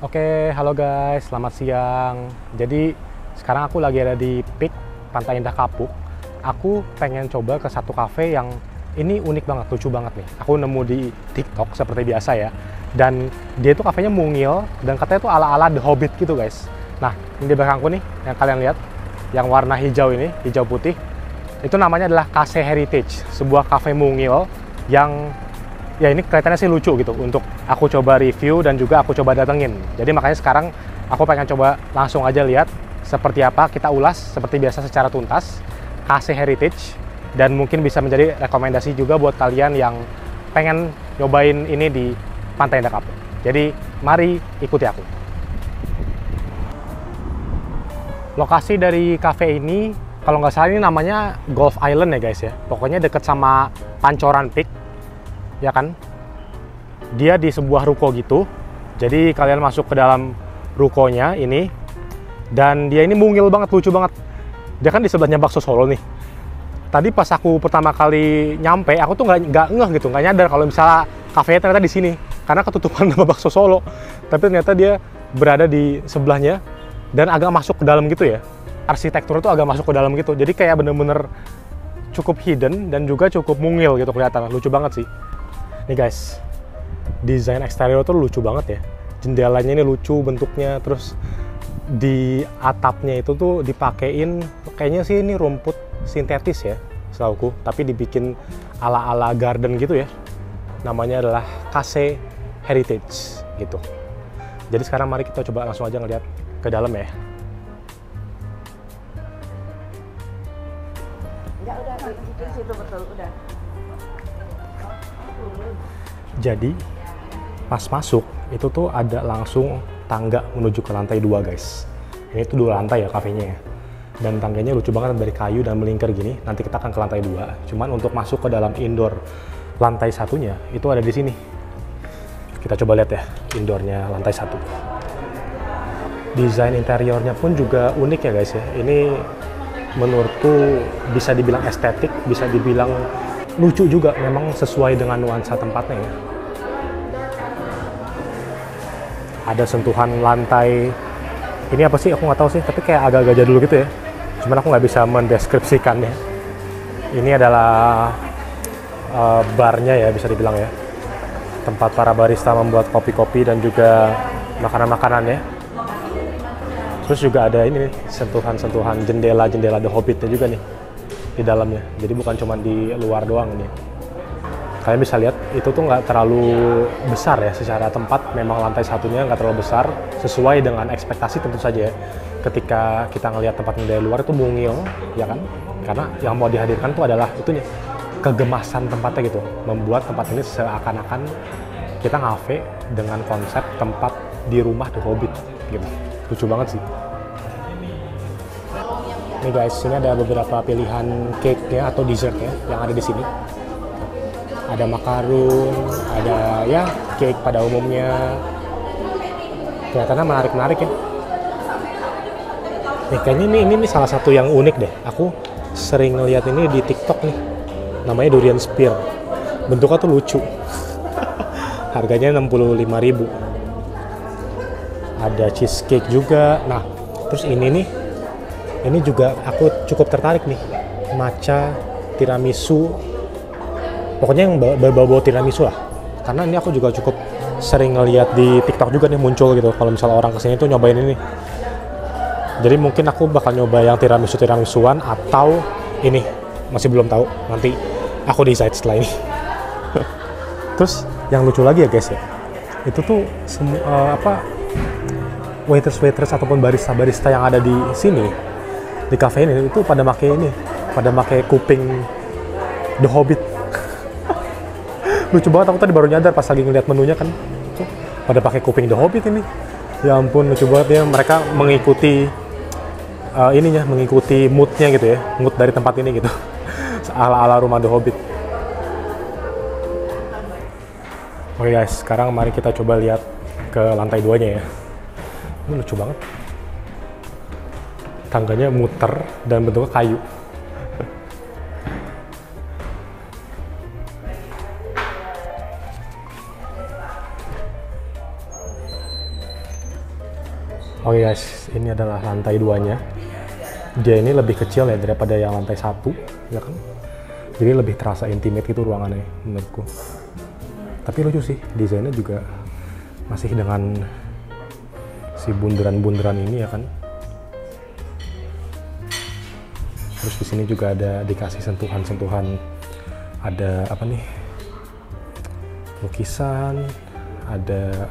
Oke, halo guys, selamat siang. Jadi sekarang aku lagi ada di Peak Pantai Indah Kapuk. Aku pengen coba ke satu cafe yang ini unik banget, lucu banget nih. Aku nemu di TikTok seperti biasa ya. Dan dia tuh kafenya mungil dan katanya tuh ala-ala The Hobbit gitu guys. Nah, ini di belakangku nih yang kalian lihat, yang warna hijau ini, hijau putih. Itu namanya adalah Case Heritage, sebuah cafe mungil yang ya ini kelihatannya sih lucu gitu untuk aku coba review dan juga aku coba datengin. Jadi makanya sekarang aku pengen coba langsung aja lihat seperti apa, kita ulas seperti biasa secara tuntas Case Heritage, dan mungkin bisa menjadi rekomendasi juga buat kalian yang pengen nyobain ini di Pantai Indah Kapuk. Jadi mari ikuti aku. Lokasi dari cafe ini kalau nggak salah ini namanya Golf Island ya guys ya. Pokoknya deket sama Pancoran Peak. Ya kan, dia di sebuah ruko gitu. Jadi kalian masuk ke dalam rukonya ini, dan dia ini mungil banget, lucu banget. Dia kan di sebelahnya bakso Solo nih. Tadi pas aku pertama kali nyampe, aku tuh nggak ngeh gitu, nggak nyadar kalau misalnya kafenya ternyata di sini, karena ketutupan sama bakso Solo. Tapi ternyata dia berada di sebelahnya dan agak masuk ke dalam gitu ya. Arsitekturnya tuh agak masuk ke dalam gitu. Jadi kayak bener-bener cukup hidden dan juga cukup mungil gitu kelihatan. Lucu banget sih. Nih guys, desain eksterior tuh lucu banget ya. Jendelanya ini lucu bentuknya, terus di atapnya itu tuh dipakein, kayaknya sih ini rumput sintetis ya, setauku, tapi dibikin ala-ala garden gitu ya. Namanya adalah Case Heritage gitu. Jadi sekarang mari kita coba langsung aja ngeliat ke dalam ya. Enggak, udah di situ betul, udah. Jadi pas masuk itu tuh ada langsung tangga menuju ke lantai 2 guys. Ini tuh 2 lantai ya kafenya ya. Dan tangganya lucu banget dari kayu dan melingkar gini. Nanti kita akan ke lantai 2. Cuman untuk masuk ke dalam indoor lantai satunya itu ada di sini. Kita coba lihat ya indoornya lantai 1. Desain interiornya pun juga unik ya guys ya. Ini menurutku bisa dibilang estetik, bisa dibilang lucu juga, memang sesuai dengan nuansa tempatnya ya. Ada sentuhan lantai, ini apa sih aku nggak tahu sih, tapi kayak agak-agak jadul gitu ya. Cuman aku nggak bisa mendeskripsikannya. Ini adalah barnya ya, bisa dibilang ya, tempat para barista membuat kopi-kopi dan juga makanan-makanan ya. Terus juga ada ini nih, sentuhan-sentuhan jendela-jendela The Hobbit-nya juga nih di dalamnya. Jadi bukan cuma di luar doang nih. Kalian bisa lihat itu tuh nggak terlalu besar ya secara tempat. Memang lantai satunya nggak terlalu besar, sesuai dengan ekspektasi tentu saja ya. Ketika kita ngelihat tempatnya dari luar itu mungil, ya kan? Karena yang mau dihadirkan tuh adalah itunya, kegemasan tempatnya gitu. Membuat tempat ini seakan-akan kita ngafe dengan konsep tempat di rumah The Hobbit gitu. Lucu banget sih. Nih guys, ini ada beberapa pilihan cake-nya atau dessert-nya yang ada di sini. Ada makarun, ada ya cake pada umumnya. Kelihatannya menarik-menarik ya. Nih kayaknya ini salah satu yang unik deh. Aku sering ngeliat ini di TikTok nih. Namanya durian spear. Bentuknya tuh lucu. Harganya 65.000. Ada cheesecake juga. Nah, terus ini nih. Ini juga aku cukup tertarik nih, matcha tiramisu. Pokoknya yang berbau-bau tiramisu lah. Karena ini aku juga cukup sering ngeliat di TikTok juga nih muncul gitu. Kalau misalnya orang kesini tuh nyobain ini. Jadi mungkin aku bakal nyoba yang tiramisuan atau ini. Masih belum tahu. Nanti aku decide setelah ini. Terus yang lucu lagi ya guys ya. Itu tuh waiters ataupun barista yang ada di sini, di cafe ini itu pada pakai kuping The Hobbit. Lucu banget, aku tadi baru nyadar pas lagi ngeliat menunya kan, tuh, pada pakai kuping The Hobbit ini. Ya ampun, lucu banget ya, mereka mengikuti mengikuti moodnya gitu ya, mood dari tempat ini gitu. Ala-ala rumah The Hobbit. Oke guys, sekarang mari kita coba lihat ke lantai 2-nya ya. Ini lucu banget. Tangganya muter dan bentuknya kayu. Oke guys, ini adalah lantai 2-nya. Dia ini lebih kecil ya daripada yang lantai 1, ya kan? Jadi lebih terasa intimate gitu ruangannya menurutku. Tapi lucu sih, desainnya juga masih dengan si bunderan-bunderan ini ya kan. Terus di sini juga ada dikasih sentuhan-sentuhan, ada apa nih, lukisan, ada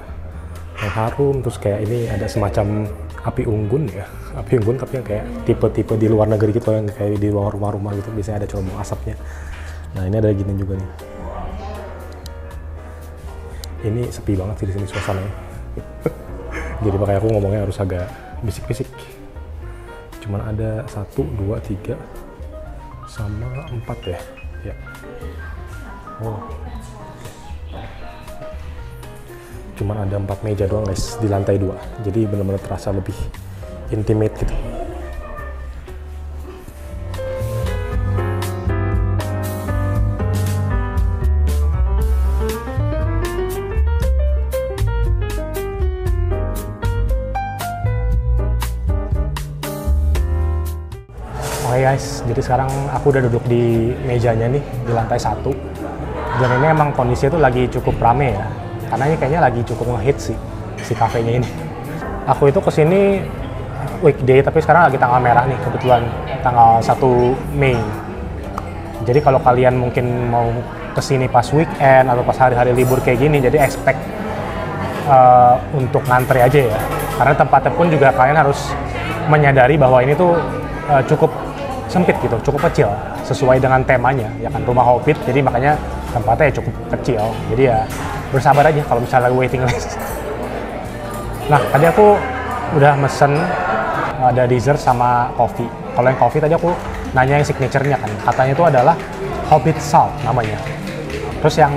yang harum, terus kayak ini ada semacam api unggun ya, api unggun tapi yang kayak tipe-tipe di luar negeri gitu, yang kayak di luar rumah-rumah gitu biasanya ada cerobong asapnya. Nah ini ada gini juga nih. Ini sepi banget sih di sini suasananya. Jadi makanya aku ngomongnya harus agak bisik-bisik. Cuman ada 1, 2, 3 sama 4 ya. Ya. Oh. Cuman ada 4 meja doang guys di lantai 2. Jadi benar-benar terasa lebih intimate gitu. Oke guys, jadi sekarang aku udah duduk di mejanya nih, di lantai 1. Dan ini emang kondisinya tuh lagi cukup rame ya. Karena ini kayaknya lagi cukup nge-hit si kafenya ini. Aku itu kesini weekday, tapi sekarang lagi tanggal merah nih, kebetulan tanggal 1 Mei. Jadi kalau kalian mungkin mau kesini pas weekend atau pas hari-hari libur kayak gini, jadi expect untuk ngantri aja ya. Karena tempatnya pun juga kalian harus menyadari bahwa ini tuh cukup sempit gitu, cukup kecil sesuai dengan temanya ya kan, rumah Hobbit, jadi makanya tempatnya cukup kecil, jadi ya bersabar aja kalau misalnya waiting list. Nah tadi aku udah mesen ada dessert sama coffee. Kalau yang coffee tadi aku nanya yang signature-nya kan, katanya itu adalah Hobbit Salt namanya. Terus yang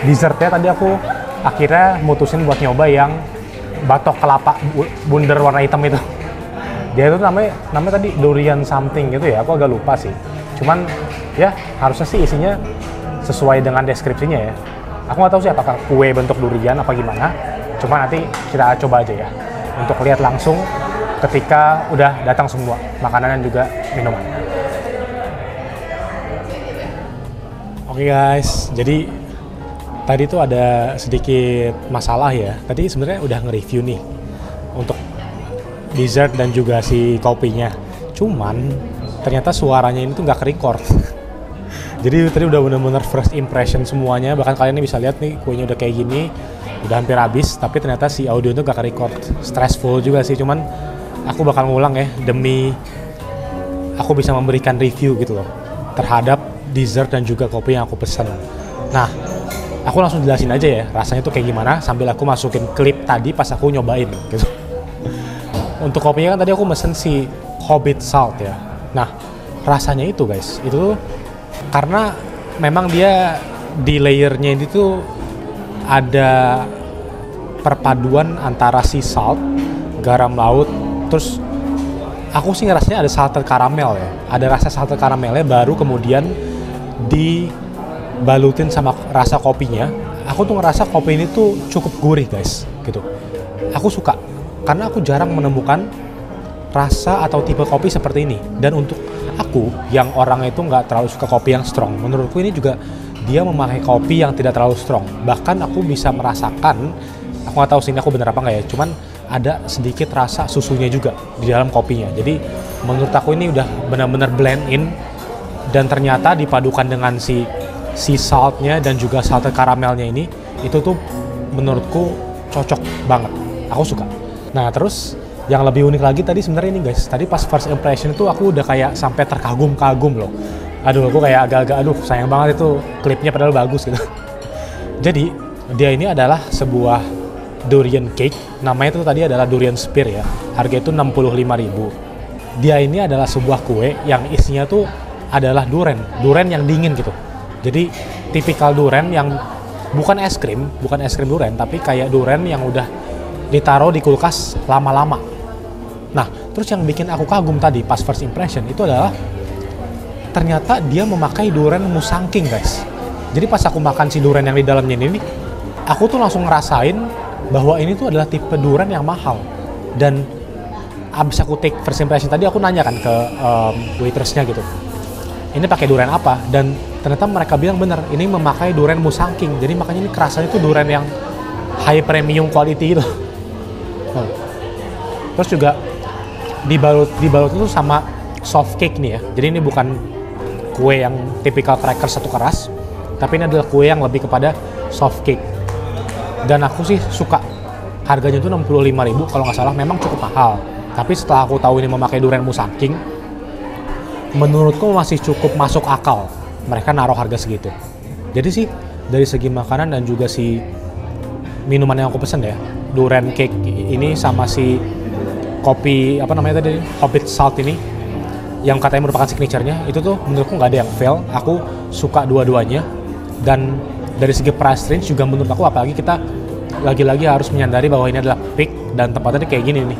dessertnya tadi aku akhirnya mutusin buat nyoba yang batok kelapa bunder warna hitam itu. Dia itu namanya tadi durian something gitu ya, aku agak lupa sih. Cuman ya harusnya sih isinya sesuai dengan deskripsinya ya. Aku nggak tahu sih apakah kue bentuk durian apa gimana. Cuma nanti kita coba aja ya untuk lihat langsung ketika udah datang semua makanan dan juga minuman. Oke guys, jadi tadi tuh ada sedikit masalah ya. Tadi sebenarnya udah nge-review nih untuk dessert dan juga si kopinya. Cuman ternyata suaranya ini tuh nggak ke-record. Jadi tadi udah bener-bener first impression semuanya. Bahkan kalian ini bisa lihat nih kuenya udah kayak gini, udah hampir habis. Tapi ternyata si audio itu nggak ke-record. Stressful juga sih. Cuman aku bakal ngulang ya demi aku bisa memberikan review gitu loh terhadap dessert dan juga kopi yang aku pesen. Nah, aku langsung jelasin aja ya rasanya tuh kayak gimana sambil aku masukin klip tadi pas aku nyobain gitu. Untuk kopinya kan tadi aku mesen si Hobbit Salt ya. Nah, rasanya itu guys, itu karena memang dia di layernya ini tuh ada perpaduan antara si salt, garam laut, terus aku sih ngerasanya ada salted caramel ya. Ada rasa salted caramelnya baru kemudian dibalutin sama rasa kopinya. Aku tuh ngerasa kopi ini tuh cukup gurih guys, gitu. Aku suka. Karena aku jarang menemukan rasa atau tipe kopi seperti ini. Dan untuk aku yang orang itu nggak terlalu suka kopi yang strong, menurutku ini juga dia memakai kopi yang tidak terlalu strong. Bahkan aku bisa merasakan, aku nggak tahu sini aku bener apa nggak ya, cuman ada sedikit rasa susunya juga di dalam kopinya. Jadi menurut aku ini udah benar-benar blend in, dan ternyata dipadukan dengan si saltnya dan juga salted caramelnya ini, itu tuh menurutku cocok banget. Aku suka. Nah terus yang lebih unik lagi tadi sebenarnya ini guys, tadi pas first impression itu aku udah kayak sampai terkagum-kagum loh. Aduh, aku kayak agak-agak sayang banget itu klipnya padahal bagus gitu. Jadi dia ini adalah sebuah durian cake, namanya itu tadi adalah durian spear ya. Harga itu 65.000. Dia ini adalah sebuah kue yang isinya tuh adalah durian yang dingin gitu. Jadi tipikal durian yang bukan es krim durian, tapi kayak durian yang udah ditaruh di kulkas lama-lama. Nah, terus yang bikin aku kagum tadi pas first impression itu adalah ternyata dia memakai durian musangking guys. Jadi pas aku makan si durian yang di dalamnya ini, aku tuh langsung ngerasain bahwa ini tuh adalah tipe durian yang mahal. Dan abis aku take first impression tadi, aku nanya kan ke waitersnya gitu, ini pakai durian apa? Dan ternyata mereka bilang bener, ini memakai durian Musang King. Jadi makanya ini kerasanya tuh durian yang high premium quality gitu. Terus juga dibalut itu sama soft cake nih ya. Jadi ini bukan kue yang tipikal crackers satu keras, tapi ini adalah kue yang lebih kepada soft cake. Dan aku sih suka. Harganya tuh 65.000 kalau nggak salah, memang cukup mahal. Tapi setelah aku tahu ini memakai durian Musang King, menurutku masih cukup masuk akal mereka naruh harga segitu. Jadi sih dari segi makanan dan juga si minuman yang aku pesen ya, durian cake ini sama si kopi apa namanya tadi, Hobbit Salt ini yang katanya merupakan signature-nya, itu tuh menurutku nggak ada yang fail. Aku suka dua-duanya. Dan dari segi price range juga menurut aku, apalagi kita lagi-lagi harus menyadari bahwa ini adalah peak dan tempatnya kayak gini nih.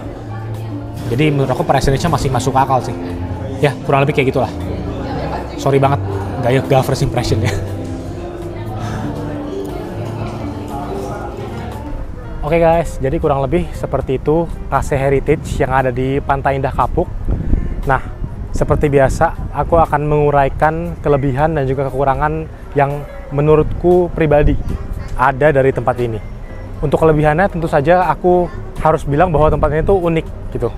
Jadi menurut aku price range-nya masih masuk akal sih. Ya kurang lebih kayak gitulah. Sorry banget gaya first impression-nya. Oke guys, jadi kurang lebih seperti itu Cafe Heritage yang ada di Pantai Indah Kapuk. Nah, seperti biasa aku akan menguraikan kelebihan dan juga kekurangan yang menurutku pribadi ada dari tempat ini. Untuk kelebihannya tentu saja aku harus bilang bahwa tempat ini tuh unik gitu.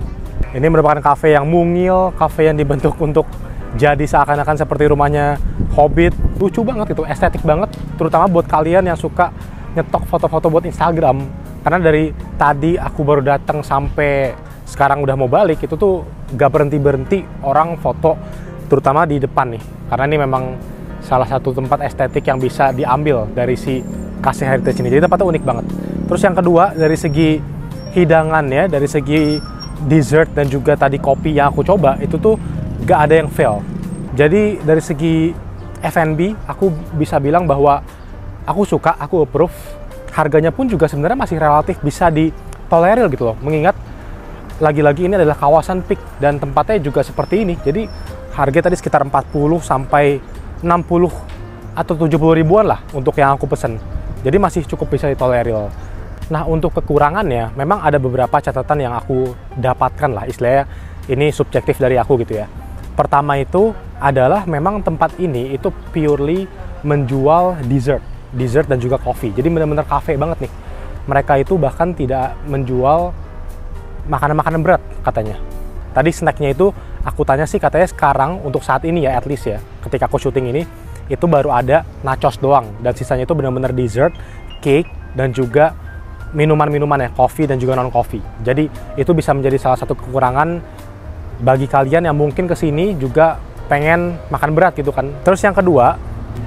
Ini merupakan kafe yang mungil, kafe yang dibentuk untuk jadi seakan-akan seperti rumahnya Hobbit. Lucu banget itu, estetik banget, terutama buat kalian yang suka nyetok foto-foto buat Instagram. Karena dari tadi aku baru datang sampai sekarang udah mau balik, itu tuh gak berhenti-berhenti orang foto, terutama di depan nih. Karena ini memang salah satu tempat estetik yang bisa diambil dari si Cafe Heritage ini. Jadi tempatnya unik banget. Terus yang kedua, dari segi hidangannya, dari segi dessert dan juga tadi kopi yang aku coba, itu tuh gak ada yang fail. Jadi dari segi F&B, aku bisa bilang bahwa aku suka, aku approve. Harganya pun juga sebenarnya masih relatif bisa ditolerir gitu loh. Mengingat lagi-lagi ini adalah kawasan peak dan tempatnya juga seperti ini. Jadi harga tadi sekitar 40 sampai 60 atau 70 ribuan lah untuk yang aku pesen. Jadi masih cukup bisa ditolerir. Nah, untuk kekurangannya memang ada beberapa catatan yang aku dapatkan lah, istilahnya ini subjektif dari aku gitu ya. Pertama itu adalah memang tempat ini itu purely menjual dessert dan juga coffee. Jadi benar-benar cafe banget nih. Mereka itu bahkan tidak menjual makanan-makanan berat katanya. Tadi snacknya itu aku tanya sih, katanya sekarang untuk saat ini ya, at least ya, ketika aku syuting ini itu baru ada nachos doang, dan sisanya itu benar-benar dessert, cake, dan juga minuman-minuman ya, coffee dan juga non-coffee. Jadi itu bisa menjadi salah satu kekurangan bagi kalian yang mungkin kesini juga pengen makan berat gitu kan. Terus yang kedua,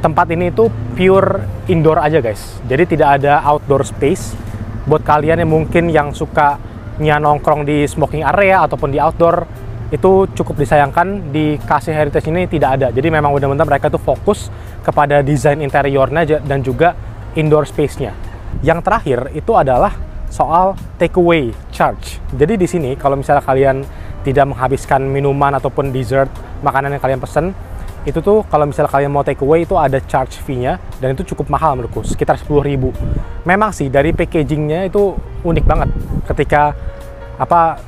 tempat ini itu pure indoor aja guys. Jadi tidak ada outdoor space. Buat kalian yang mungkin yang suka nongkrong di smoking area ataupun di outdoor, itu cukup disayangkan di Cafe Heritage ini tidak ada. Jadi memang benar-benar mereka tuh fokus kepada desain interiornya dan juga indoor space-nya. Yang terakhir itu adalah soal takeaway charge. Jadi di sini kalau misalnya kalian tidak menghabiskan minuman ataupun dessert, makanan yang kalian pesen, itu tuh kalau misalnya kalian mau takeaway itu ada charge fee-nya, dan itu cukup mahal menurutku, sekitar 10.000. Memang sih dari packaging-nya itu unik banget. Ketika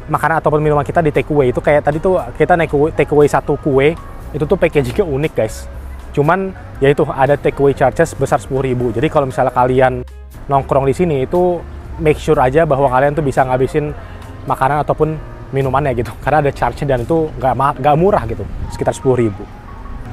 makanan ataupun minuman kita di takeaway itu kayak tadi tuh kita takeaway satu kue, itu tuh packaging-nya unik guys. Cuman ya itu ada takeaway charges besar 10.000. Jadi kalau misalnya kalian nongkrong di sini itu make sure aja bahwa kalian tuh bisa ngabisin makanan ataupun minumannya gitu, karena ada charge dan itu nggak murah gitu, sekitar 10.000.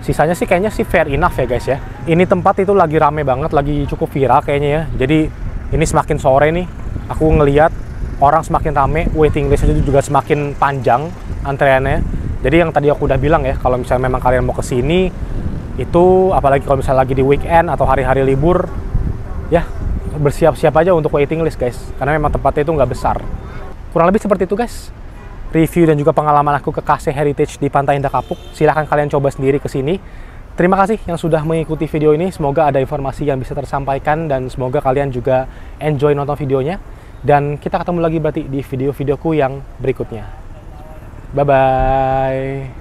Sisanya sih kayaknya sih fair enough ya guys ya. Ini tempat itu lagi rame banget, lagi cukup viral kayaknya ya. Jadi ini semakin sore nih aku ngeliat orang semakin rame, waiting list itu juga semakin panjang antreannya. Jadi yang tadi aku udah bilang ya, kalau misalnya memang kalian mau kesini itu, apalagi kalau misalnya lagi di weekend atau hari-hari libur, ya bersiap-siap aja untuk waiting list guys, karena memang tempatnya itu nggak besar. Kurang lebih seperti itu guys, review dan juga pengalaman aku ke Cafe Heritage di Pantai Indah Kapuk. Silahkan kalian coba sendiri ke sini. Terima kasih yang sudah mengikuti video ini, semoga ada informasi yang bisa tersampaikan dan semoga kalian juga enjoy nonton videonya. Dan kita ketemu lagi berarti di video-videoku yang berikutnya. Bye-bye.